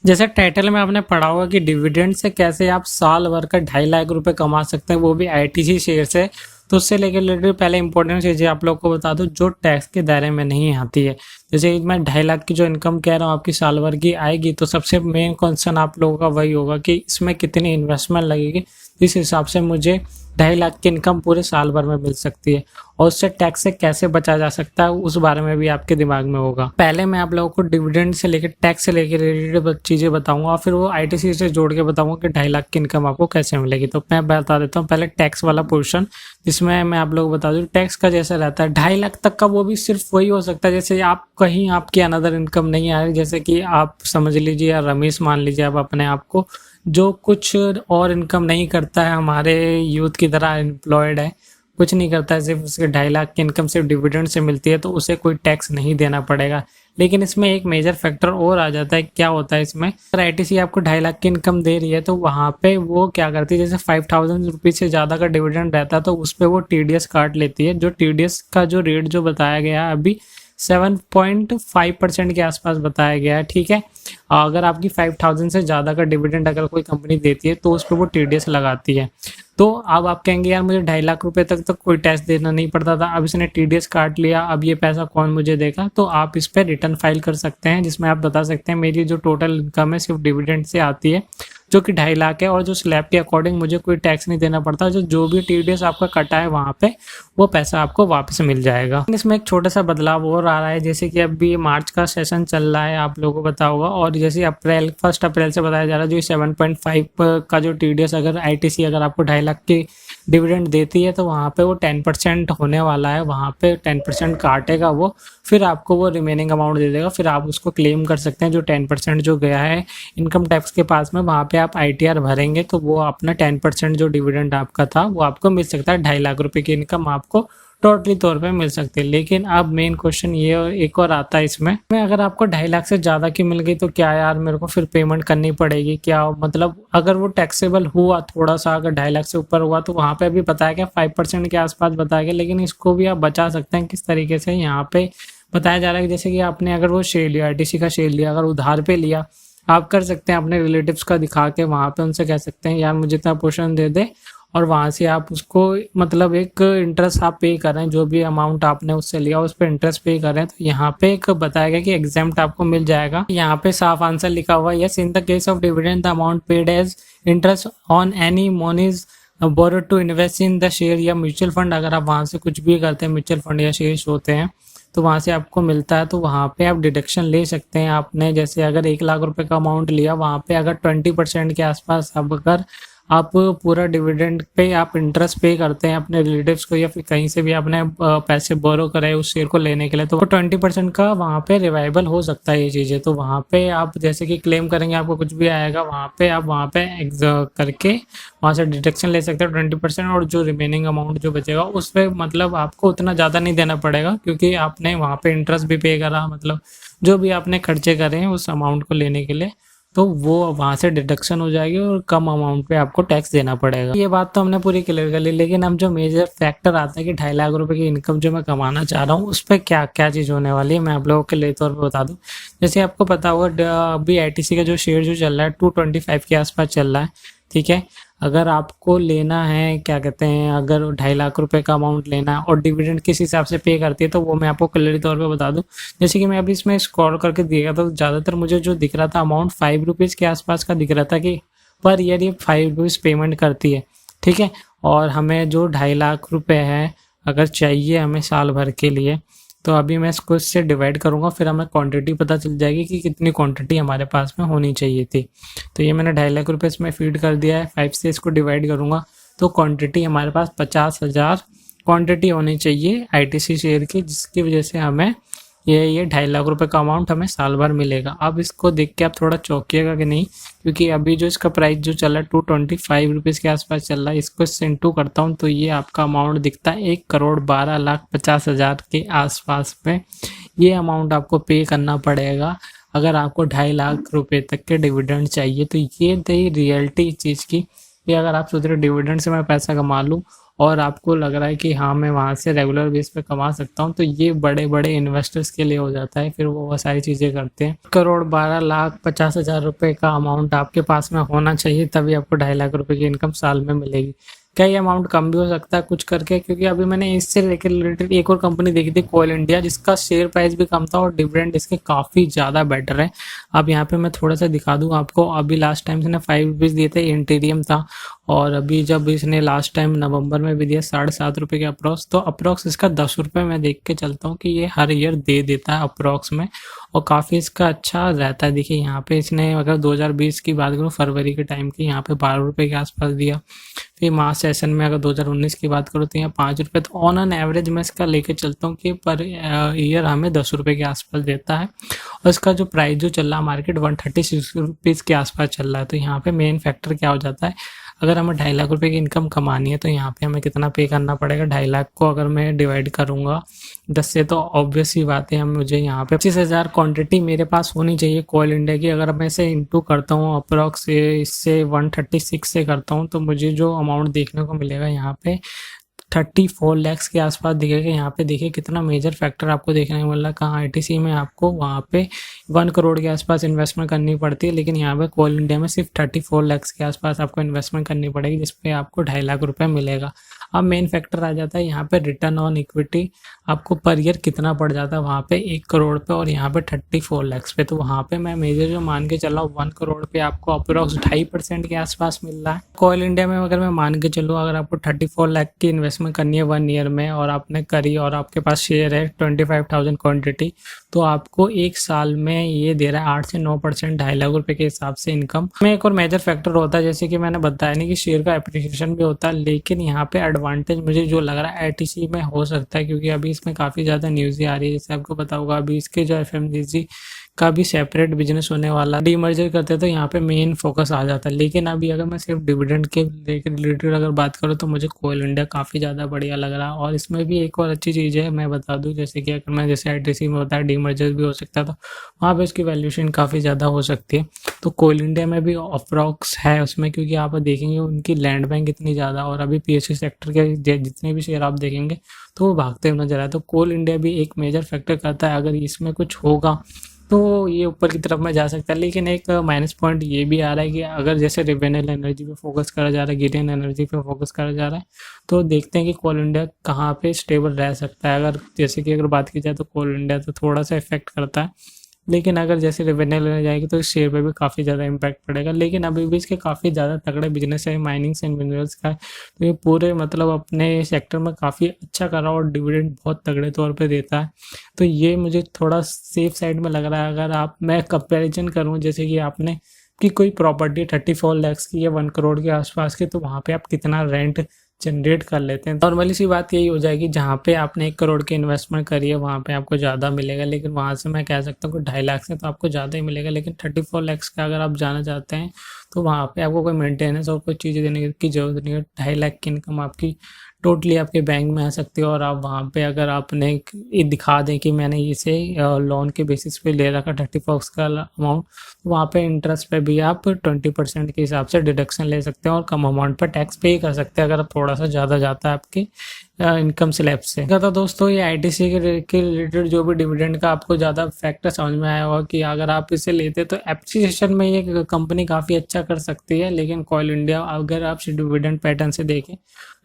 जैसे टाइटल में आपने पढ़ा होगा कि डिविडेंड से कैसे आप साल भर का 2.5 लाख रुपए कमा सकते हैं, वो भी आईटीसी शेयर से। तो उससे लेकर रिलेटेड पहले इंपॉर्टेंट चीजें आप लोग को बता दूं जो टैक्स के दायरे में नहीं आती है। जैसे मैं 2.5 लाख की जो इनकम कह रहा हूँ आपकी साल भर की आएगी, तो सबसे मेन कंसर्न आप लोगों का वही होगा कि इसमें कितनी इन्वेस्टमेंट लगेगी, इस हिसाब से मुझे 2.5 लाख की इनकम पूरे साल भर में मिल सकती है, और उससे टैक्स से कैसे बचा जा सकता है उस बारे में भी आपके दिमाग में होगा। पहले मैं आप लोगों को डिविडेंड से लेकर टैक्स से लेकर रिलेटेड चीजें बताऊंगा, फिर वो आईटीसी से जोड़ के बताऊंगा कि 2.5 लाख की इनकम आपको कैसे मिलेगी। तो मैं बता देता हूँ पहले टैक्स वाला पोर्शन, जिसमें मैं आप लोग बता दूँ टैक्स का जैसा रहता है 2.5 लाख तक का, वो भी सिर्फ वही हो सकता है जैसे आप कहीं आपकी अनदर इनकम नहीं आ रही, जैसे कि आप समझ लीजिए या रमेश मान लीजिए आप अपने आप को, जो कुछ और इनकम नहीं करता है, हमारे यूथ की तरह एम्प्लॉयड है, कुछ नहीं करता है, सिर्फ उसके 2.5 लाख की इनकम सिर्फ डिविडेंड से मिलती है, तो उसे कोई टैक्स नहीं देना पड़ेगा। लेकिन इसमें एक मेजर फैक्टर और आ जाता है, क्या होता है इसमें, अगर आईटीसी आपको 2.5 लाख की इनकम दे रही है तो वहाँ पे वो क्या करती है, जैसे 5,000 रुपीज से ज़्यादा का डिविडेंड रहता है तो उस पर वो टीडीएस काट लेती है। जो टीडीएस का जो रेट जो बताया गया है अभी 7.5% के आसपास बताया गया है, ठीक है। अगर आपकी 5,000 से ज़्यादा का डिविडेंड अगर कोई कंपनी देती है तो उस पर वो टीडीएस लगाती है। तो अब आप कहेंगे यार मुझे 2.5 लाख रुपए तक कोई टैक्स देना नहीं पड़ता था, अब इसने टीडीएस काट लिया, अब ये पैसा कौन मुझे देगा। तो आप इस पर रिटर्न फाइल कर सकते हैं, जिसमें आप बता सकते हैं मेरी जो टोटल इनकम है सिर्फ डिविडेंड से आती है, जो कि 2.5 लाख है, और जो स्लैब के अकॉर्डिंग मुझे कोई टैक्स नहीं देना पड़ता, जो भी टीडीएस आपका कटा है वहाँ पे वो पैसा आपको वापस मिल जाएगा। इसमें एक छोटा सा बदलाव और आ रहा है, जैसे कि अभी मार्च का सेशन चल रहा है, आप लोगों को पता होगा, और जैसे 1 अप्रैल से बताया जा रहा है जो 7.5 का जो टीडीएस अगर आईटीसी अगर आपको 2.5 लाख की डिविडेंड देती है तो वहाँ पे वो 10% होने वाला है, वहाँ पे 10% काटेगा वो, फिर आपको वो रिमेनिंग अमाउंट दे देगा, फिर आप उसको क्लेम कर सकते हैं। जो 10% जो गया है इनकम टैक्स के पास में, वहाँ पे आप आईटीआर भरेंगे तो वो अपना 10% जो डिविडेंड आपका था वो आपको मिल सकता है। 2.5 लाख रुपए की इनकम आपको टोटली तौर पे मिल सकती है। लेकिन अब मेन क्वेश्चन ये एक और आता है इसमें, अगर आपको 2.5 लाख से ज़्यादा की मिल गई तो क्या यार मेरे को फिर पेमेंट करनी पड़ेगी क्या, मतलब अगर वो टैक्सेबल हुआ थोड़ा सा, अगर 2.5 लाख से ऊपर हुआ तो वहाँ पे भी बताया गया 5% के आसपास बताया गया, लेकिन इसको भी आप बचा सकते हैं किस तरीके से। यहाँ पे बताया जा रहा है कि जैसे कि आपने अगर वो शेयर लिया, आईटीसी का शेयर लिया, अगर उधार पे लिया, आप कर सकते हैं अपने रिलेटिव्स का दिखा के, वहाँ पे उनसे कह सकते हैं यार मुझे इतना पोर्शन दे दे, और वहाँ से आप उसको मतलब एक इंटरेस्ट आप पे कर रहे हैं, जो भी अमाउंट आपने उससे लिया उस पर इंटरेस्ट पे कर रहे हैं। तो यहाँ पे एक बताया गया कि एग्जाम्प्ट आपको मिल जाएगा। यहाँ पे साफ आंसर लिखा हुआ है, yes in the case of dividend the amount paid as interest on any monies borrowed to invest in the share या म्यूचुअल फंड। अगर आप वहाँ से कुछ भी करते हैं, म्यूचुअल फंड या शेयर्स होते हैं तो वहाँ से आपको मिलता है, तो वहाँ पे आप डिडक्शन ले सकते हैं। आपने जैसे अगर 1 लाख रुपए का अमाउंट लिया, वहाँ पे अगर 20% के आसपास अगर आप पूरा डिविडेंड पे आप इंटरेस्ट पे करते हैं अपने रिलेटिव्स को, या फिर कहीं से भी आपने पैसे बोरो करे उस शेयर को लेने के लिए, तो 20% का वहाँ पे रिवाइबल हो सकता है ये चीज़ें। तो वहाँ पे आप जैसे कि क्लेम करेंगे आपको कुछ भी आएगा, वहाँ पे आप वहाँ पे करके वहाँ से डिडक्शन ले सकते हैं 20%, और जो रिमेनिंग अमाउंट जो बचेगा उस पर मतलब आपको उतना ज़्यादा नहीं देना पड़ेगा, क्योंकि आपने वहाँ पे इंटरेस्ट भी पे करा, मतलब जो भी आपने खर्चे करे हैं उस अमाउंट को लेने के लिए, तो वो वहाँ से डिडक्शन हो जाएगी और कम अमाउंट पे आपको टैक्स देना पड़ेगा। ये बात तो हमने पूरी क्लियर कर ली, लेकिन अब जो मेजर फैक्टर आता है कि 2.5 लाख रुपए की इनकम जो मैं कमाना चाह रहा हूँ उस पर क्या क्या चीज़ होने वाली है, मैं आप लोगों के लिए तौर पर बता दूँ। जैसे आपको पता होगा अभी आईटीसी का जो शेयर जो चल रहा है 225 के आसपास चल रहा है, ठीक है। अगर आपको लेना है क्या कहते हैं, अगर 2.5 लाख रुपए का अमाउंट लेना है और डिविडेंड किस हिसाब से पे करती है, तो वो मैं आपको क्लियर तौर पे बता दूं। जैसे कि मैं अभी इसमें स्क्रॉल करके देखा तो ज़्यादातर मुझे जो दिख रहा था अमाउंट 5 रुपीज़ के आसपास का दिख रहा था कि पर ईयर ये 5 रुपीज़ पेमेंट करती है, ठीक है। और हमें जो 2.5 लाख रुपए है अगर चाहिए हमें साल भर के लिए, तो अभी मैं इसको इससे डिवाइड करूँगा, फिर हमें क्वांटिटी पता चल जाएगी कि कितनी क्वांटिटी हमारे पास में होनी चाहिए थी। तो ये मैंने 2.5 लाख रुपए इसमें फीड कर दिया है, 5 से इसको डिवाइड करूँगा तो क्वांटिटी हमारे पास 50,000 क्वांटिटी होनी चाहिए आईटीसी शेयर की, जिसकी वजह से हमें ये 2.5 लाख रुपए का अमाउंट हमें साल भर मिलेगा। अब इसको देख के आप थोड़ा चौंकिएगा कि नहीं, क्योंकि अभी जो इसका प्राइस जो चल रहा है 225 रुपीज़ के आसपास चल रहा है, इसको इससे इंटू करता हूँ तो ये आपका अमाउंट दिखता है 1,12,50,000 के आसपास में। ये अमाउंट आपको पे करना पड़ेगा अगर आपको 2.5 लाख रुपए तक के डिविडेंड चाहिए। तो ये थी रियलिटी चीज़ की, कि अगर आप सोच रहे डिविडेंड से मैं पैसा कमा लूँ और आपको लग रहा है कि हाँ मैं वहाँ से रेगुलर बेस पे कमा सकता हूँ, तो ये बड़े बड़े इन्वेस्टर्स के लिए हो जाता है। फिर वो सारी चीज़ें करते हैं। 1,12,50,000 रुपये का अमाउंट आपके पास में होना चाहिए, तभी आपको 2.5 लाख रुपए की इनकम साल में मिलेगी। क्या ये अमाउंट कम भी हो सकता है कुछ करके, क्योंकि अभी मैंने इससे रिलेटेड एक और कंपनी देखी थी कोल इंडिया, जिसका शेयर प्राइस भी कम था और डिविडेंड इसके काफ़ी ज़्यादा बेटर है। अब यहाँ पे मैं थोड़ा सा दिखा दूँ आपको। अभी लास्ट टाइम इसने 5 रुपीज़ दिए थे, इंटीरियम था। और अभी जब इसने लास्ट टाइम नवंबर में भी दिया 7.5 रुपये के अप्रॉक्स, तो अप्रॉक्स इसका 10 रुपये मैं देख के चलता हूँ कि ये हर ईयर दे देता है अप्रॉक्स में, और काफ़ी इसका अच्छा रहता है। देखिए यहाँ पे इसने अगर 2020 की बात करूँ फरवरी के टाइम की, यहाँ पे 12 रुपये के आसपास दिया। फिर मार्च सेशन में अगर 2019 की बात करूँ तो यहाँ 5 रुपये। तो ऑन एन एवरेज मैं इसका लेके चलता हूँ कि पर ईयर हमें 10 रुपये के आसपास देता है। और इसका जो प्राइस जो चल रहा है मार्केट 136 रुपीज़ के आसपास चल रहा है। तो यहाँ पे मेन फैक्टर क्या हो जाता है, अगर हमें 2.5 लाख रुपए की इनकम कमानी है तो यहाँ पे हमें कितना पे करना पड़ेगा। 2.5 लाख को अगर मैं डिवाइड करूँगा 10 से, तो ऑब्वियस ही बात है, हम मुझे यहाँ पे 25,000 क्वांटिटी मेरे पास होनी चाहिए कोल इंडिया की। अगर मैं इसे इंटू करता हूँ अप्रॉक्स इससे 136 से करता हूँ, तो मुझे जो अमाउंट देखने को मिलेगा यहाँ पे 34 लैक्स के आसपास दिखेगा। यहाँ पे देखिए कितना मेजर फैक्टर आपको देखने को मिल रहा है। कहाँ आईटीसी में आपको वहाँ पे 1 करोड़ के आसपास इन्वेस्टमेंट करनी पड़ती है, लेकिन यहाँ पे कोल इंडिया में सिर्फ 34 लैक्स के आसपास आपको इन्वेस्टमेंट करनी पड़ेगी, जिसपे आपको 2.5 लाख रुपए मिलेगा। अब मेन फैक्टर आ जाता है यहाँ पे रिटर्न ऑन इक्विटी, आपको पर ईयर कितना पड़ जाता है वहाँ पे 1 करोड़ पे, और यहाँ पे 34 लैक्स पे। तो वहाँ पे मैं मेजर जो मान के चला 1 करोड़ पे आपको अप्रोक्स 2.5% के आसपास मिल रहा है। कोल इंडिया में अगर मैं मान के चलूँ, अगर आपको 34 लाख की इन्वेस्टमेंट करनी है 1 ईयर में, और आपने करी और आपके पास शेयर है 25,000 क्वान्टिटी, तो आपको 1 साल में ये दे रहा है 8 से 9%, 2.5 लाख रुपए के हिसाब से इनकम में। एक और मेजर फैक्टर होता है, जैसे कि मैंने बताया नहीं कि शेयर का एप्रिसिएशन भी होता है, लेकिन यहाँ पे एडवांटेज मुझे जो लग रहा है आईटीसी में हो सकता है, क्योंकि अभी इसमें काफ़ी ज़्यादा न्यूज़ आ रही है। जैसे आपको पता होगा अभी इसके जो एफएमसीजी का भी सेपरेट बिजनेस होने वाला, डीमर्जर करते तो यहाँ पे मेन फोकस आ जाता है। लेकिन अभी अगर मैं सिर्फ डिविडेंड के रिलेटेड अगर बात करूँ, तो मुझे कोल इंडिया काफ़ी ज़्यादा बढ़िया लग रहा है। और इसमें भी एक और अच्छी चीज़ है, मैं बता दूँ, जैसे कि अगर मैं जैसे आईटीसी में होता है डीमर्जर भी हो सकता है, तो वहाँ पे उसकी वैल्यूएशन काफ़ी ज़्यादा हो सकती है। तो कोल इंडिया में भी अप्रॉक्स है उसमें, क्योंकि आप देखेंगे उनकी लैंड बैंक इतनी ज़्यादा, और अभी पीएसयू सेक्टर के जितने भी शेयर आप देखेंगे तो वो भागते हुए नजर आए। तो कोल इंडिया भी एक मेजर फैक्टर करता है, अगर इसमें कुछ होगा तो ये ऊपर की तरफ में जा सकता है। लेकिन एक माइनस पॉइंट ये भी आ रहा है कि अगर जैसे रिन्यूएबल एनर्जी पे फोकस करा जा रहा है, ग्रीन एनर्जी पे फोकस करा जा रहा है, तो देखते हैं कि कोल इंडिया कहाँ पे स्टेबल रह सकता है। अगर जैसे कि अगर बात की जाए तो कोल इंडिया तो थोड़ा सा इफेक्ट करता है, लेकिन अगर जैसे रिवेन्यू लेने जाएगी तो इस शेयर पे भी काफ़ी ज़्यादा इम्पैक्ट पड़ेगा। लेकिन अभी भी इसके काफ़ी ज़्यादा तगड़े बिजनेस है माइनिंग्स एंड मिनरल्स का, तो ये पूरे मतलब अपने सेक्टर में काफ़ी अच्छा कर रहा है और डिविडेंड बहुत तगड़े तौर पे देता है। तो ये मुझे थोड़ा सेफ साइड में लग रहा है। अगर आप मैं कंपेरिजन करूँ, जैसे कि आपने कि कोई प्रॉपर्टी 34 लैक्स की या 1 करोड़ के आसपास की, तो वहाँ पे आप कितना रेंट जनरेट कर लेते हैं। नॉर्मली सी बात यही हो जाएगी, जहाँ पे आपने 1 करोड़ की इन्वेस्टमेंट करी है वहाँ पे आपको ज़्यादा मिलेगा, लेकिन वहाँ से मैं कह सकता हूँ कि 2.5 लाख से तो आपको ज़्यादा ही मिलेगा। लेकिन 34 लैक्स का अगर आप जाना चाहते हैं, तो वहाँ पे आपको कोई मेंटेनेंस और कोई चीज़ें देने की ज़रूरत नहीं है। 2.5 लाख की इनकम आपकी टोटली आपके बैंक में आ सकती है। और आप वहाँ पे अगर आपने ये दिखा दें कि मैंने इसे लोन के बेसिस पे ले रखा 34 का अमाउंट, तो वहाँ पे इंटरेस्ट पे भी आप 20% के हिसाब से डिडक्शन ले सकते हैं और कम अमाउंट पर टैक्स पे कर सकते हैं, अगर आप थोड़ा सा ज़्यादा जाता है आपके इनकम स्लैब से। कहता दोस्तों, ये आईटीसी के रिलेटेड जो भी डिविडेंड का आपको ज़्यादा फैक्टर समझ में आया होगा कि अगर आप इसे लेते तो एप्रिसिएशन में ये कंपनी काफ़ी अच्छा कर सकती है। लेकिन कोल इंडिया अगर आप डिविडेंड पैटर्न से देखें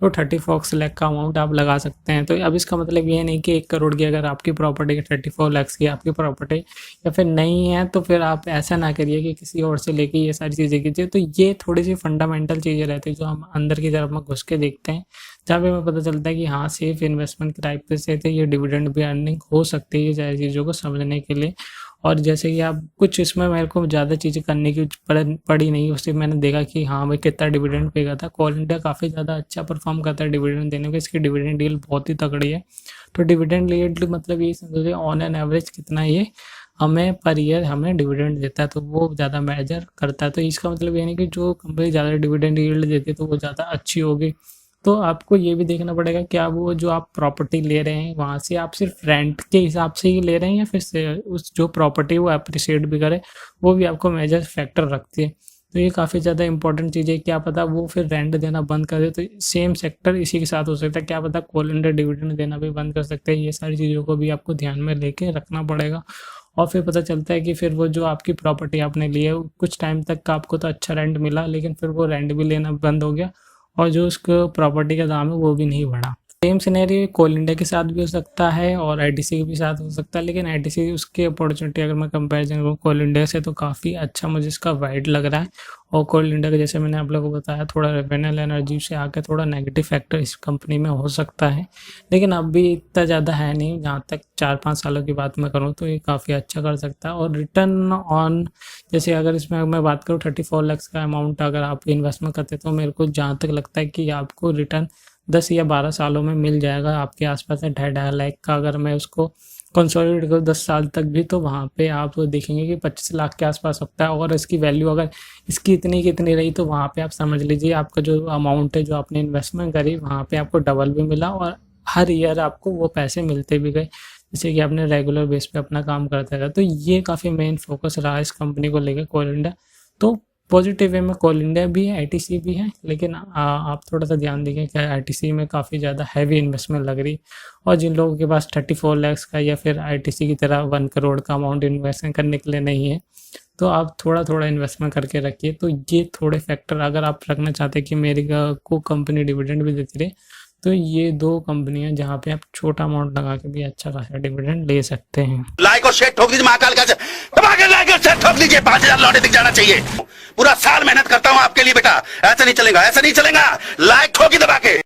तो 34 लाख का अमाउंट आप लगा सकते हैं। तो अब इसका मतलब ये नहीं कि 1 करोड़ की अगर आपकी प्रॉपर्टी की 34 लाख की आपकी प्रॉपर्टी या फिर नहीं है, तो फिर आप ऐसा ना करिए कि किसी और से लेके ये सारी चीज़ें कीजिए। तो ये थोड़ी सी फंडामेंटल चीज़ें रहती है जो हम अंदर की तरफ में घुस के देखते हैं, जहाँ पे हमें पता चलता है कि हाँ सेफ इन्वेस्टमेंट के टाइप से थे, ये डिविडेंड भी अर्निंग हो सकती है, ये सारी चीज़ों को समझने के लिए। और जैसे कि आप कुछ इसमें मेरे को ज़्यादा चीज़ें करने की पड़ी नहीं, उससे मैंने देखा कि हाँ भाई कितना डिविडेंड पे था। कोल इंडिया काफ़ी ज़्यादा अच्छा परफॉर्म करता है डिविडेंड देने में, इसकी डिविडेंड डील बहुत ही तगड़ी है। तो डिविडेंड यील्ड मतलब ये समझिए ऑन एन एवरेज कितना ये हमें पर ईयर हमें डिविडेंड देता है, तो वो ज़्यादा मेजर करता है। तो इसका मतलब ये नहीं कि जो कंपनी ज़्यादा डिविडेंड यील्ड देती है तो वो ज़्यादा अच्छी होगी। तो आपको ये भी देखना पड़ेगा क्या वो जो आप प्रॉपर्टी ले रहे हैं वहाँ से आप सिर्फ रेंट के हिसाब से ही ले रहे हैं, या फिर से उस जो प्रॉपर्टी वो अप्रिशिएट भी करे, वो भी आपको मेजर फैक्टर रखती है। तो ये काफ़ी ज़्यादा इंपॉर्टेंट चीज़ है, क्या पता वो फिर रेंट देना बंद कर दे, तो सेम सेक्टर इसी के साथ हो सकता है, क्या पता कोल इंडिया डिविडेंड देना भी बंद कर सकते हैं। ये सारी चीज़ों को भी आपको ध्यान में लेके रखना पड़ेगा। और फिर पता चलता है कि फिर वो जो आपकी प्रॉपर्टी आपने ली है, कुछ टाइम तक का आपको तो अच्छा रेंट मिला, लेकिन फिर वो रेंट भी लेना बंद हो गया और जो उसको प्रॉपर्टी का दाम है वो भी नहीं बढ़ा। सेम सिनेरियो कोल इंडिया के साथ भी हो सकता है और आईटीसी के भी साथ हो सकता है, लेकिन आईटीसी उसकी अपॉर्चुनिटी अगर मैं कंपैरिजन करूँ कोल इंडिया से तो काफ़ी अच्छा मुझे इसका वाइड लग रहा है। और कोल इंडिया का जैसे मैंने आप लोगों को बताया थोड़ा रिन्यूएबल एनर्जी से आके थोड़ा नेगेटिव फैक्टर इस कंपनी में हो सकता है, लेकिन अब भी इतना ज़्यादा है नहीं। जहाँ तक 4-5 सालों की बात मैं करूँ तो ये काफ़ी अच्छा कर सकता है। और रिटर्न ऑन जैसे अगर इसमें मैं बात करूँ 34 लाख का अमाउंट अगर आप इन्वेस्टमेंट करते तो मेरे को जहाँ तक लगता है कि आपको रिटर्न 10 या 12 सालों में मिल जाएगा। आपके आसपास है 2.5 लाख का, अगर मैं उसको कंसोलिडेट करूँ 10 साल तक भी, तो वहाँ पे आप देखेंगे कि 25 लाख के आसपास सकता है। और इसकी वैल्यू अगर इसकी इतनी की इतनी रही तो वहाँ पे आप समझ लीजिए आपका जो अमाउंट है जो आपने इन्वेस्टमेंट करी वहाँ पे आपको डबल भी मिला और हर ईयर आपको वो पैसे मिलते भी गए, जैसे कि आपने रेगुलर बेस पे अपना काम करते रहा। तो ये काफ़ी मेन फोकस रहा इस कंपनी को लेकर कोल इंडिया। तो पॉजिटिव वे में कोल इंडिया भी है, आईटीसी भी है, लेकिन आप थोड़ा सा ध्यान दीजिए कि आईटीसी में काफ़ी ज़्यादा हैवी इन्वेस्टमेंट लग रही। और जिन लोगों के पास 34 लाख का या फिर आईटीसी की तरह 1 करोड़ का अमाउंट इन्वेस्टमेंट करने के लिए नहीं है, तो आप थोड़ा थोड़ा इन्वेस्टमेंट करके रखिए। तो ये थोड़े फैक्टर अगर आप रखना चाहते हैं कि मेरी को कंपनी डिविडेंड भी देती रहे, तो ये 2 कंपनियां जहाँ पे आप छोटा अमाउंट लगा के भी अच्छा खासा डिविडेंड ले सकते हैं। लाइक और शेयर ठोक दीजिए, महाकाल का दबा के लाइक और शेयर ठोक दीजिए, 5000 लौटे दिख जाना चाहिए। पूरा साल मेहनत करता हूँ आपके लिए बेटा, ऐसा नहीं चलेगा, ऐसा नहीं चलेगा। लाइक ठोकी दबा के।